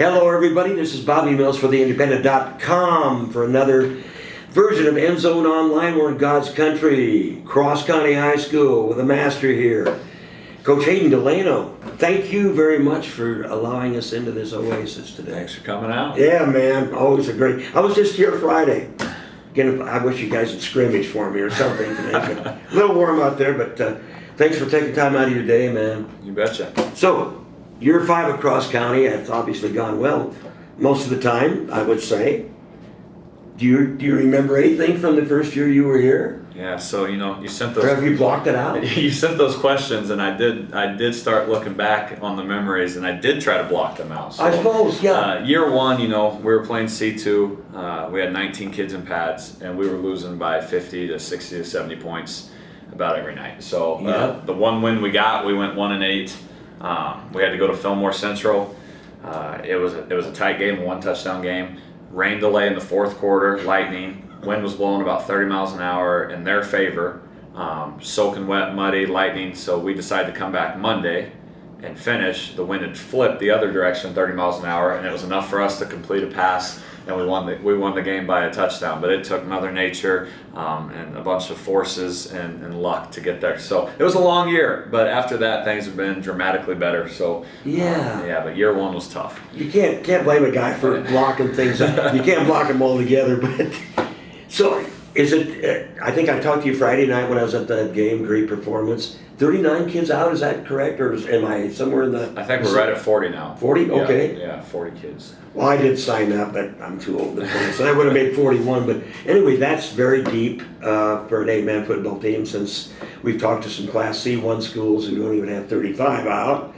Hello everybody, this is Bobby Mills for theindependent.com for another version of Endzone Online. We're in God's country, Cross County High School with a master here, Coach Hayden Delano. Thank you very much for allowing us into this oasis today. Thanks for coming out. Yeah, man, always a great. I was just here Friday. Again, I wish you guys would scrimmage for me or something today. But a little warm out there, but thanks for taking time out of your day, man. You betcha. So, year 5 across county, it's obviously gone well most of the time, I would say. Do you remember anything from the first year you were here? Yeah, so you sent Or those. have you blocked it out? You sent those questions, and I did start looking back on the memories, and I did try to block them out. So, I suppose, yeah. Year 1, we were playing C2. We had 19 kids in pads, and we were losing by 50 to 60 to 70 points about every night. So the one win we got, we went 1-8. We had to go to Fillmore Central. It was a tight game, a 1-touchdown game. Rain delay in the fourth quarter, lightning. Wind was blowing about 30 miles an hour in their favor. Soaking wet, muddy, lightning. So we decided to come back Monday and finish. The wind had flipped the other direction, 30 miles an hour, and it was enough for us to complete a pass. And we won the game by a touchdown. But it took Mother Nature and a bunch of forces and luck to get there. So it was a long year, but after that, things have been dramatically better. So but year 1 was tough. You can't blame a guy for blocking things. You can't block them all together. But so is it? I think I talked to you Friday night when I was at the game. Great performance. 39 kids out. Is that correct, or am I somewhere in the? I think we're right at 40 now. 40. Okay. Yeah, 40 kids. Well, I did sign up, but I'm too old to play, so I would have made 41. But anyway, that's very deep for an 8-man football team, since we've talked to some Class C1 schools who don't even have 35 out.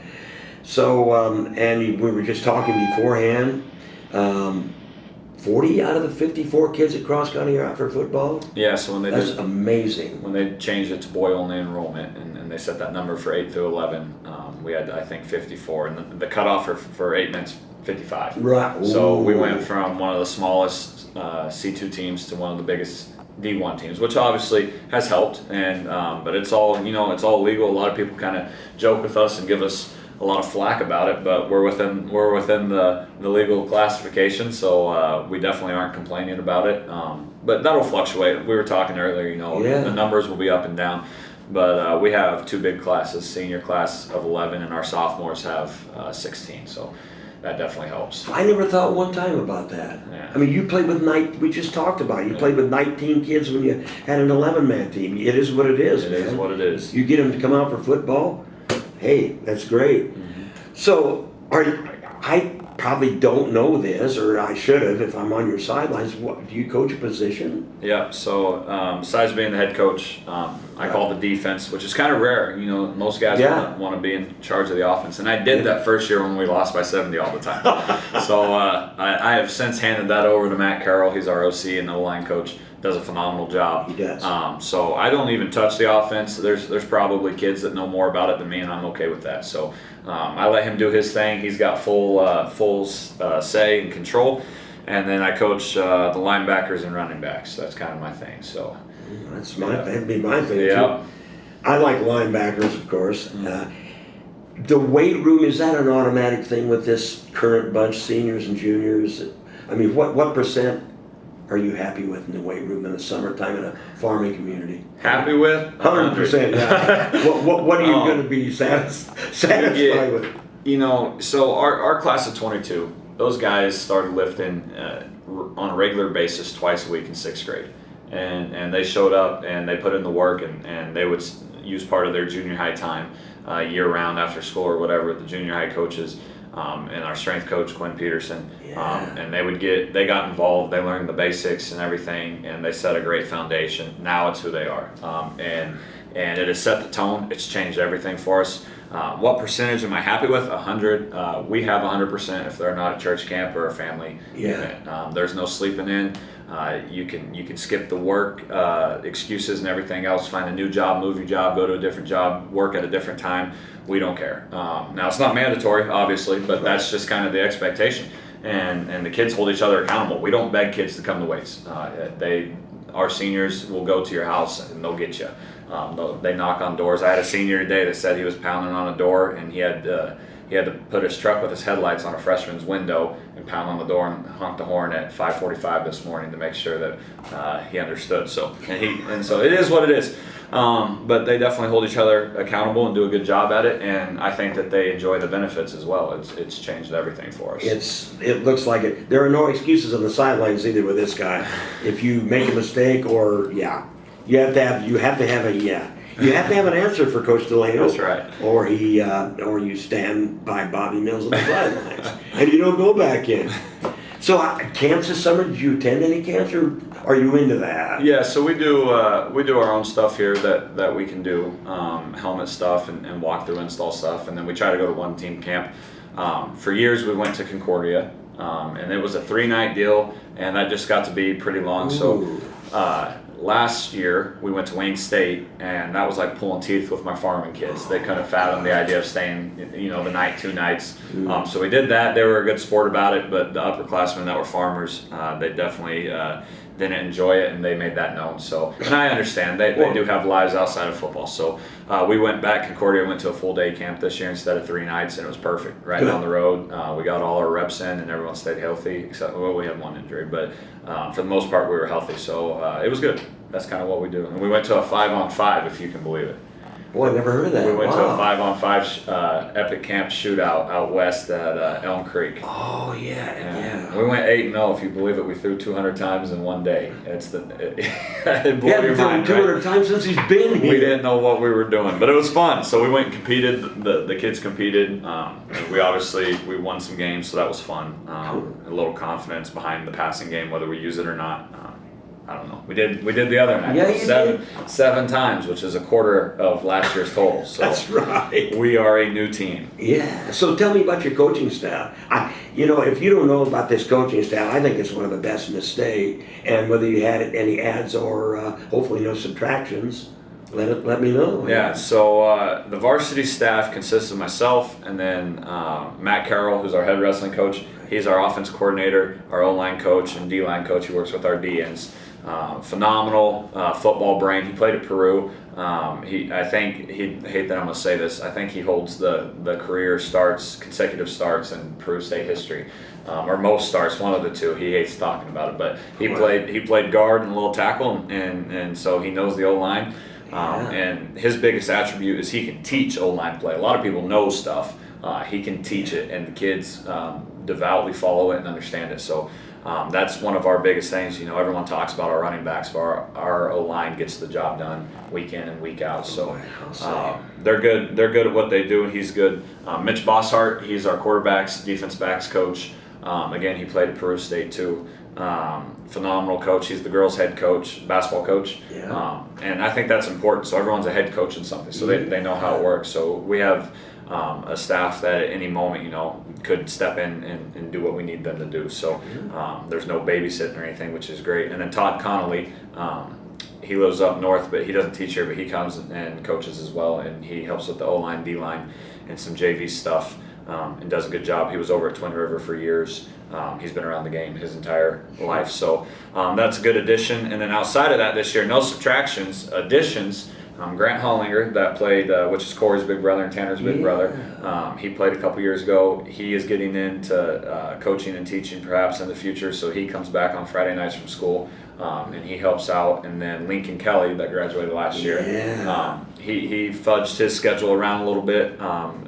So, and we were just talking beforehand, 40 out of the 54 kids at Cross County are out for football? Yeah, so that's amazing. When they changed it to boy-only enrollment, and they set that number for 8 through 11, we had, I think, 54. And the cutoff for 8 men's 55. Right. So we went from one of the smallest C2 teams to one of the biggest D1 teams, which obviously has helped. And but it's all it's all legal. A lot of people kind of joke with us and give us a lot of flack about it, but we're within the legal classification, so we definitely aren't complaining about it. But that'll fluctuate. We were talking earlier, the numbers will be up and down. But we have 2 big classes, senior class of 11, and our sophomores have 16. So that definitely helps. I never thought one time about that. Yeah. I mean, you played with we just talked about it. You played with 19 kids when you had an 11-man team. It is what it is, man. It is what it is. You get them to come out for football, hey, that's great. Mm-hmm. So, I probably don't know this, or I should have if I'm on your sidelines. What, do you coach a position? Yeah, so besides being the head coach, I call the defense, which is kind of rare. Most guys want to be in charge of the offense. And I did that first year when we lost by 70 all the time. So I have since handed that over to Matt Carroll. He's our OC and O-line coach. Does a phenomenal job. He does. So I don't even touch the offense. There's probably kids that know more about it than me, and I'm okay with that. So I let him do his thing. He's got full say and control. And then I coach the linebackers and running backs. That's kind of my thing. So that'd be my thing too. I like linebackers, of course. The weight room, is that an automatic thing with this current bunch, seniors and juniors? I mean, what percent are you happy with in the weight room in the summertime in a farming community? Happy with? 100%. Yeah. What are you going to be satisfied with? So our class of 22, those guys started lifting on a regular basis twice a week in 6th grade. And they showed up and they put in the work, and they would use part of their junior high time year-round after school or whatever, the junior high coaches. And our strength coach, Quinn Peterson, and they got involved, they learned the basics and everything, and they set a great foundation. Now it's who they are, and it has set the tone. It's changed everything for us. What percentage am I happy with? 100. We have 100% if they're not a church camp or a family unit. There's no sleeping in. You can skip the work excuses and everything else. Find a new job, move your job, go to a different job, work at a different time. We don't care. Now it's not mandatory, obviously, but that's just kind of the expectation. And the kids hold each other accountable. We don't beg kids to come to weights. Our seniors will go to your house and they'll get you. They knock on doors. I had a senior today that said he was pounding on a door and he had he had to put his truck with his headlights on a freshman's window and pound on the door and honk the horn at 5:45 this morning to make sure that he understood. So so it is what it is. But they definitely hold each other accountable and do a good job at it, and I think that they enjoy the benefits as well. It's changed everything for us. It looks like it. There are no excuses on the sidelines either with this guy. If you make a mistake, or you have to have an answer for Coach Delano. That's right. Or you stand by Bobby Mills on the sidelines and you don't go back in. So camps this summer, did you attend any camps, or are you into that? Yeah, so we do our own stuff here that we can do, helmet stuff and walk through install stuff, and then we try to go to one team camp. For years we went to Concordia, and it was a 3-night deal, and that just got to be pretty long. Ooh. So last year we went to Wayne State, and that was like pulling teeth with my farming kids. They couldn't fathom the idea of staying, the night, 2 nights. So we did that. They were a good sport about it, but the upperclassmen that were farmers, they definitely didn't enjoy it, and they made that known. So, and I understand they do have lives outside of football. So we went back. Concordia went to a full day camp this year instead of 3 nights, and it was perfect. Right down the road, we got all our reps in, and everyone stayed healthy. Except we had one injury, but for the most part we were healthy. So it was good. That's kind of what we do. And we went to a 5-on-5, if you can believe it. Boy, I never heard of that. We went to a 5-on-5 epic camp shootout out west at Elm Creek. Oh yeah. We went 8-0, if you believe it. We threw 200 times in one day. It blew your mind, 200 times since he's been here. We didn't know what we were doing, but it was fun. So we went and competed. The kids competed. We won some games, so that was fun. A little confidence behind the passing game, whether we use it or not. I don't know. We did the other night. Yeah, you did. 7 times, which is a quarter of last year's total. So that's right. We are a new team. Yeah. So tell me about your coaching staff. If you don't know about this coaching staff, I think it's one of the best in the state. And whether you had any adds or hopefully no subtractions, let me know. Yeah. So the varsity staff consists of myself and then Matt Carroll, who's our head wrestling coach. He's our offense coordinator, our O-line coach, and D-line coach. He works with our DNs. Phenomenal football brain. He played at Peru. I think he'd hate that I'm going to say this. I think he holds the career consecutive starts in Peru State history, or most starts, one of the two. He hates talking about it, but he played guard and a little tackle, and so he knows the O-line. And his biggest attribute is he can teach O-line play. A lot of people know stuff. He can teach it, and the kids devoutly follow it and understand it. So that's one of our biggest things. Everyone talks about our running backs, but our O-line gets the job done week in and week out. So they're good. They're good at what they do, and he's good. Mitch Bosshart, he's our quarterbacks, defense backs coach. Again, he played at Peru State too. Phenomenal coach. He's the girls' head coach, basketball coach. Yeah. And I think that's important. So everyone's a head coach in something, so they know how it works. So we have a staff that at any moment, could step in and do what we need them to do. So there's no babysitting or anything, which is great. And then Todd Connolly, he lives up north, but he doesn't teach here, but he comes and coaches as well, and he helps with the O-line, D-line, and some JV stuff, and does a good job. He was over at Twin River for years. He's been around the game his entire life, so that's a good addition. And then outside of that this year, no subtractions, additions. Grant Hollinger, that played, which is Corey's big brother and Tanner's big brother. He played a couple years ago. He is getting into coaching and teaching perhaps in the future, so he comes back on Friday nights from school, and he helps out. And then Lincoln Kelly, that graduated last year, he fudged his schedule around a little bit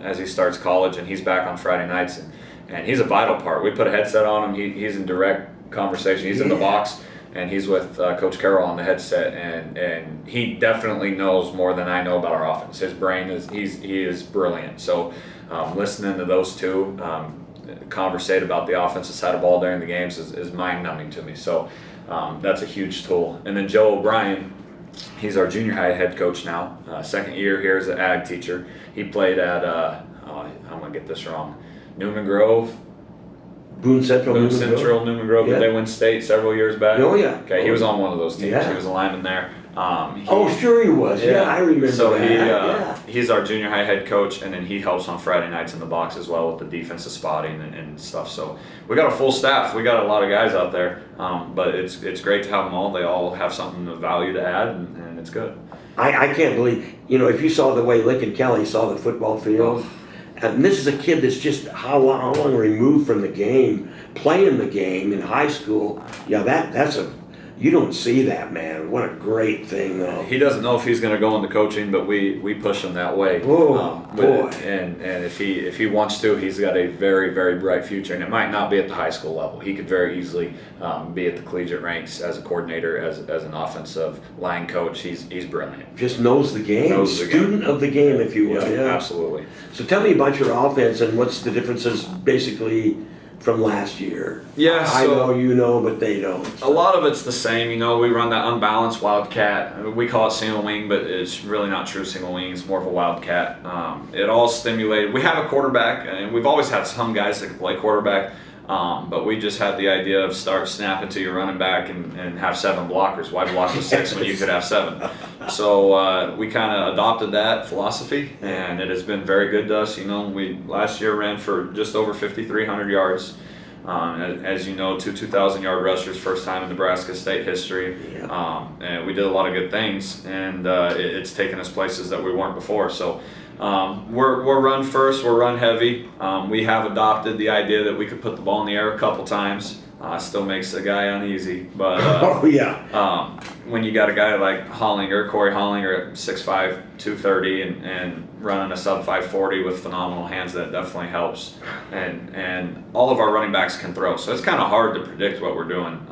as he starts college, and he's back on Friday nights, and he's a vital part. We put a headset on him. He's in direct conversation. He's in the box. And he's with Coach Carroll on the headset, and he definitely knows more than I know about our offense. His brain he is brilliant. So listening to those two conversate about the offensive side of the ball during the games is mind-numbing to me. So that's a huge tool. And then Joe O'Brien, he's our junior high head coach now. Second year here as an ag teacher. He played at I'm gonna get this wrong, Newman Grove. Boone Central, Newman Grove. Did they win state several years back? Oh yeah. Okay, he was on one of those teams. Yeah. He was a lineman there. Sure he was. Yeah, I remember so that. He's our junior high head coach, and then he helps on Friday nights in the box as well with the defensive spotting and stuff. So we got a full staff. We got a lot of guys out there, but it's great to have them all. They all have something of value to add, and it's good. I can't believe, if you saw the way Lincoln Kelly saw the football field, And this is a kid that's just how long removed from the game, playing the game in high school. Yeah, you don't see that, man. What a great thing, though. He doesn't know if he's going to go into coaching, but we push him that way. Boy. And if he wants to, he's got a very, very bright future. And it might not be at the high school level. He could very easily be at the collegiate ranks as a coordinator, as an offensive line coach. He's brilliant. Just knows the game. Student of the game, if you will. Yeah, absolutely. So tell me about your offense and what's the differences basically from last year. Yeah, I know you know, but they don't. A lot of it's the same. We run that unbalanced wildcat. We call it single wing, but it's really not true single wing. It's more of a wildcat. It all stimulated. We have a quarterback, and we've always had some guys that can play quarterback, but we just had the idea of start snapping to your running back and have 7 blockers. Why block with 6 when you could have 7? So we kind of adopted that philosophy, and it has been very good to us. We last year ran for just over 5,300 yards. As you know, 2 2,000-yard rushers, first time in Nebraska state history. Yeah. And we did a lot of good things, and it's taken us places that we weren't before. So we're run first, we're run heavy. We have adopted the idea that we could put the ball in the air a couple times. Still makes a guy uneasy, but when you got a guy like Corey Hollinger at 6'5", 230, and running a sub 540 with phenomenal hands, that definitely helps. And all of our running backs can throw, so it's kind of hard to predict what we're doing.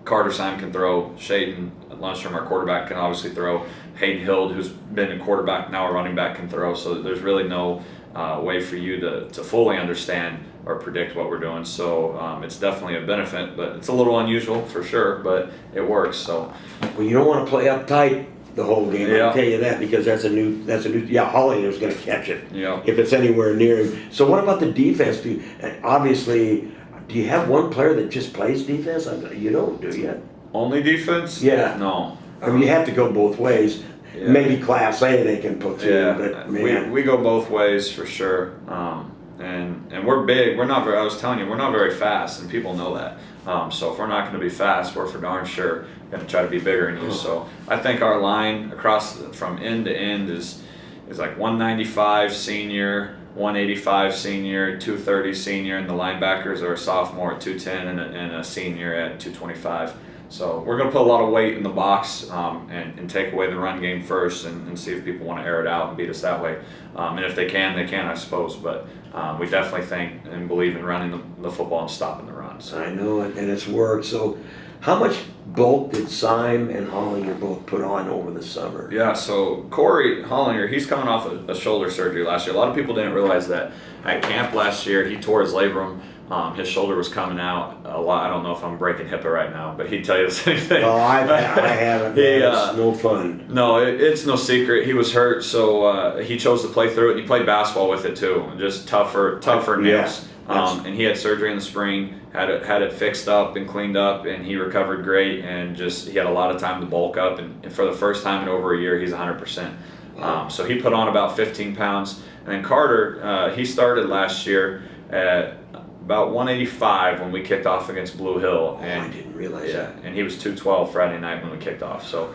Carter Simon can throw. Shaden Lundstrom, our quarterback, can obviously throw. Hayden Hild, who's been a quarterback, now a running back, can throw. So there's really no way for you to fully understand or predict what we're doing. So it's definitely a benefit, but it's a little unusual for sure, but it works. So well, you don't want to play uptight the whole game. I'll tell you that, because that's a new. Hollinger's going to catch it. Yeah. If it's anywhere near him. So what about the defense? Obviously, do you have one player that just plays defense? You don't, do you? Only defense? Yeah. No. I mean, you have to go both ways. Yeah. Maybe Class A they can put you. Yeah. But man. We go both ways for sure. And we're big. I was telling you, we're not very fast, and people know that. So if we're not going to be fast, we're for darn sure going to try to be bigger than you. So I think our line across from end to end is like 195 senior, 185 senior, 230 senior, and the linebackers are a sophomore at 210 and a senior at 225. So we're going to put a lot of weight in the box and take away the run game first and see if people want to air it out and beat us that way. And if they can, I suppose. But we definitely think and believe in running the football and stopping the run. So. I know it, and it's worked. So how much bulk did Syme and Hollinger both put on over the summer? Yeah, so Corey Hollinger, he's coming off a shoulder surgery last year. A lot of people didn't realize that. At camp last year, he tore his labrum. His shoulder was coming out a lot. I don't know if I'm breaking HIPAA right now, but he'd tell you the same thing. Oh, I haven't. It's no fun. No, it's no secret. He was hurt, so he chose to play through it. He played basketball with it too, just tougher nips. And he had surgery in the spring, had it fixed up and cleaned up, and he recovered great. And he had a lot of time to bulk up. And for the first time in over a year, he's 100%. So he put on about 15 pounds. And then Carter, he started last year at about 185 when we kicked off against Blue Hill. And I didn't realize that. And he was 212 Friday night when we kicked off. So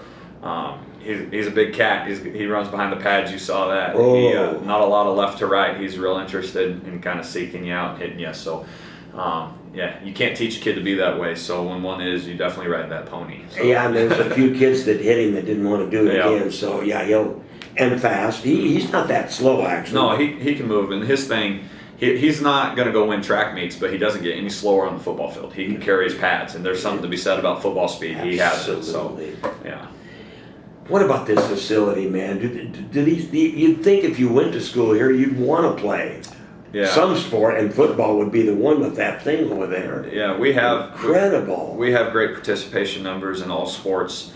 he's a big cat. He runs behind the pads. You saw that. Oh. Not a lot of left to right. He's real interested in kind of seeking you out, hitting you. So you can't teach a kid to be that way. So when one is, you definitely ride that pony. So. Yeah, and there's a few kids that hit him that didn't want to do it again. So he'll and fast. He's not that slow actually. No, he can move, and his thing. He's not going to go win track meets, but he doesn't get any slower on the football field. He can carry his pads, and there's something to be said about football speed. He has it, so yeah. What about this facility, man? You'd think if you went to school here, you'd want to play some sport, and football would be the one with that thing over there. Yeah, we have incredible. We have great participation numbers in all sports.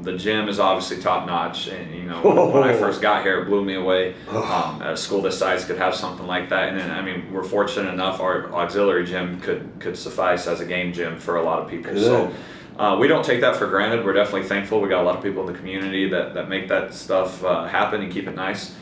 The gym is obviously top notch, and when I first got here, it blew me away. A school this size could have something like that, and then we're fortunate enough our auxiliary gym could suffice as a game gym for a lot of people. Good. So we don't take that for granted. We're definitely thankful. We got a lot of people in the community that make that stuff happen and keep it nice.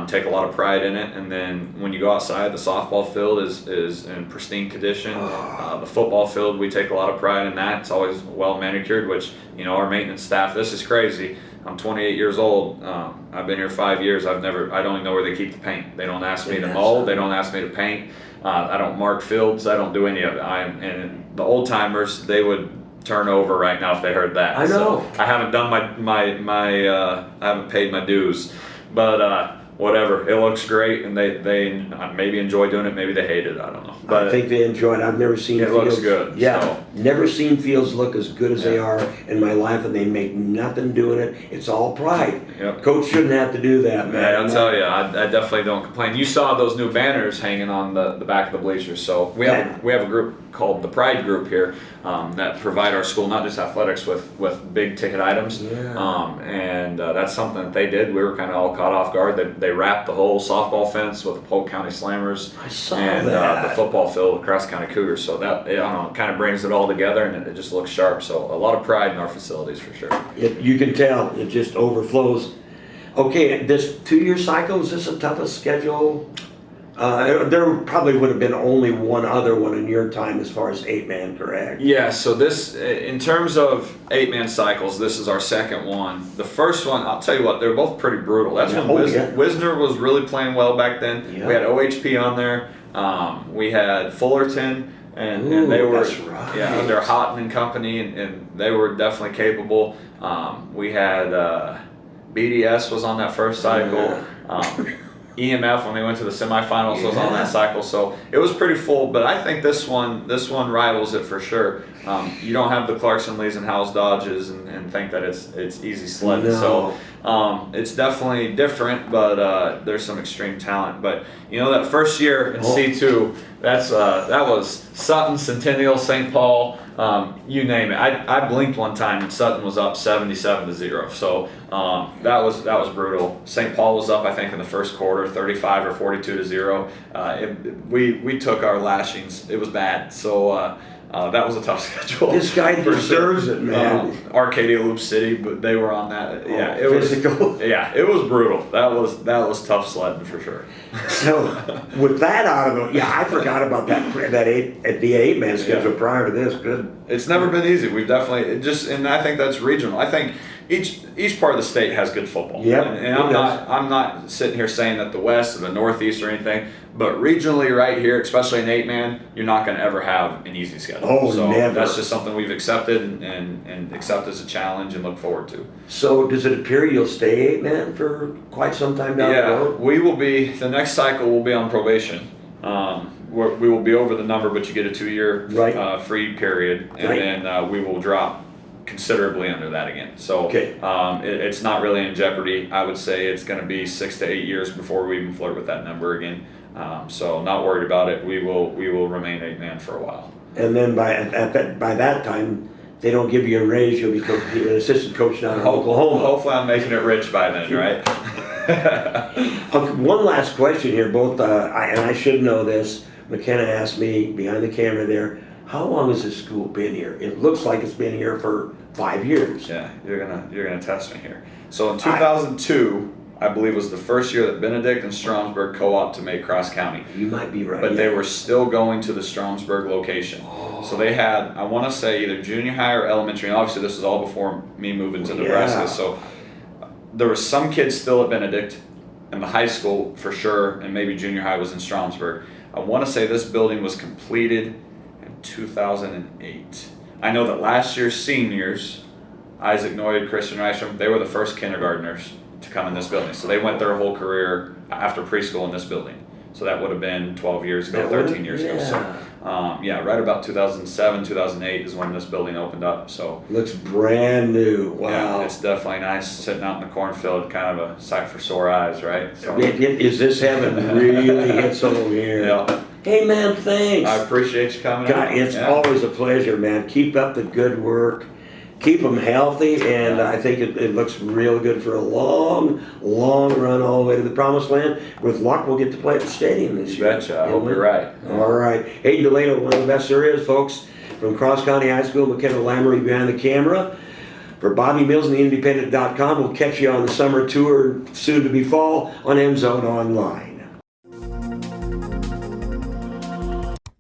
Take a lot of pride in it, and then when you go outside, the softball field is in pristine condition. The football field, we take a lot of pride in that. It's always well manicured, which our maintenance staff. This is crazy. I'm 28 years old. I've been here 5 years. I don't even know where they keep the paint. They don't ask me to mow. They don't ask me to paint. I don't mark fields. I don't do any of it. And the old timers, they would turn over right now if they heard that. I know. So I haven't done I haven't paid my dues, but whatever. It looks great, and they maybe enjoy doing it. Maybe they hate it. I don't know. But I think they enjoy it. I've never seen it fields. looks good. Yeah, So. never seen fields look as good as they Yeah. are in my life, and they make nothing doing it. It's all pride. Yep. Coach shouldn't have to do that, man. Yeah, I'll tell you, I definitely don't complain. You saw those new banners hanging on the back of the bleachers. So we have a group called the Pride Group here that provide our school not just athletics with big ticket items. Yeah. And that's something that they did. We were kind of all caught off guard. They wrapped the whole softball fence with the Polk County Slammers I saw and that. the football field with Cross County Cougars. So that I don't know, it kind of brings it all together, and it just looks sharp. So a lot of pride in our facilities for sure. You can tell it just overflows. Okay, this 2-year cycle, is this the toughest schedule? There probably would have been only one other one in your time as far as 8-man, correct? Yeah, so this, in terms of 8-man cycles, this is our second one. The first one, I'll tell you what, they're both pretty brutal. That's when Wisner was really playing well back then. Yeah. We had OHP on there. We had Fullerton, and they were, that's right. yeah, they're Houghton and Company, and they were definitely capable. We had BDS was on that first cycle. EMF when they went to the semifinals was on that cycle, so it was pretty full. But I think this one rivals it for sure. You don't have the Clarkson Lees and Howes Dodges and think that it's easy sledding. No. So it's definitely different, but there's some extreme talent. But you know that first year in C2, that was Sutton, Centennial, St. Paul. You name it. I blinked one time and Sutton was up 77-0. So that was brutal. St. Paul was up, I think, in the first quarter, 35 or 42-0. We took our lashings. It was bad. So that was a tough schedule. This guy deserves it, man. Arcadia Loop City, but they were on that. Yeah, it physical. was. Yeah, it was brutal. That was tough sledding for sure. So with that out of the, yeah, I forgot about that the 8-man schedule prior to this. Good. It's never been easy. We've definitely and I think that's regional. I think each part of the state has good football. Yep, and I'm not sitting here saying that the West or the Northeast or anything, but regionally right here, especially in 8-man, you're not going to ever have an easy schedule. Oh, so never. That's just something we've accepted and accept as a challenge and look forward to. So does it appear you'll stay 8-man for quite some time down the road? We will be. The next cycle will be on probation. We will be over the number, but you get a 2-year free period, and then we will drop considerably under that again. So it's not really in jeopardy. I would say it's going to be 6 to 8 years before we even flirt with that number again. So not worried about it. We will remain 8-man for a while. And then by that time, they don't give you a raise. You'll be an assistant coach down in Oklahoma. Hopefully, I'm making it rich by then, right? Okay, one last question here. Both and I should know this. McKenna asked me behind the camera there, how long has this school been here? It looks like it's been here for 5 years. Yeah, you're gonna test me here. So in 2002, I believe was the first year that Benedict and Stromsburg co-opted to make Cross County. You might be right. But they were still going to the Stromsburg location. So they had, I want to say, either junior high or elementary. And obviously, this was all before me moving to Nebraska. So there were some kids still at Benedict, and the high school for sure, and maybe junior high was in Stromsburg. I want to say this building was completed in 2008. I know that last year's seniors, Isaac Noyd, Christian Reicham, they were the first kindergartners to come in this building. So they went their whole career after preschool in this building. So that would have been 12 years ago, 13 years ago. So right about 2007, 2008 is when this building opened up. So looks brand new. Wow. Yeah, it's definitely nice sitting out in the cornfield, kind of a sight for sore eyes, right? So, Is this heaven really hits over here? Yeah. Hey man, thanks. I appreciate you coming out. It's always a pleasure, man. Keep up the good work. Keep them healthy, and I think it looks real good for a long, long run all the way to the promised land. With luck, we'll get to play at the stadium this year. Betcha. I hope you're right. All right. Hayden Delano, one of the best there is, folks, from Cross County High School. McKenna Lamry behind the camera. For Bobby Mills and the Independent.com, we'll catch you on the summer tour, soon to be fall, on Endzone Online.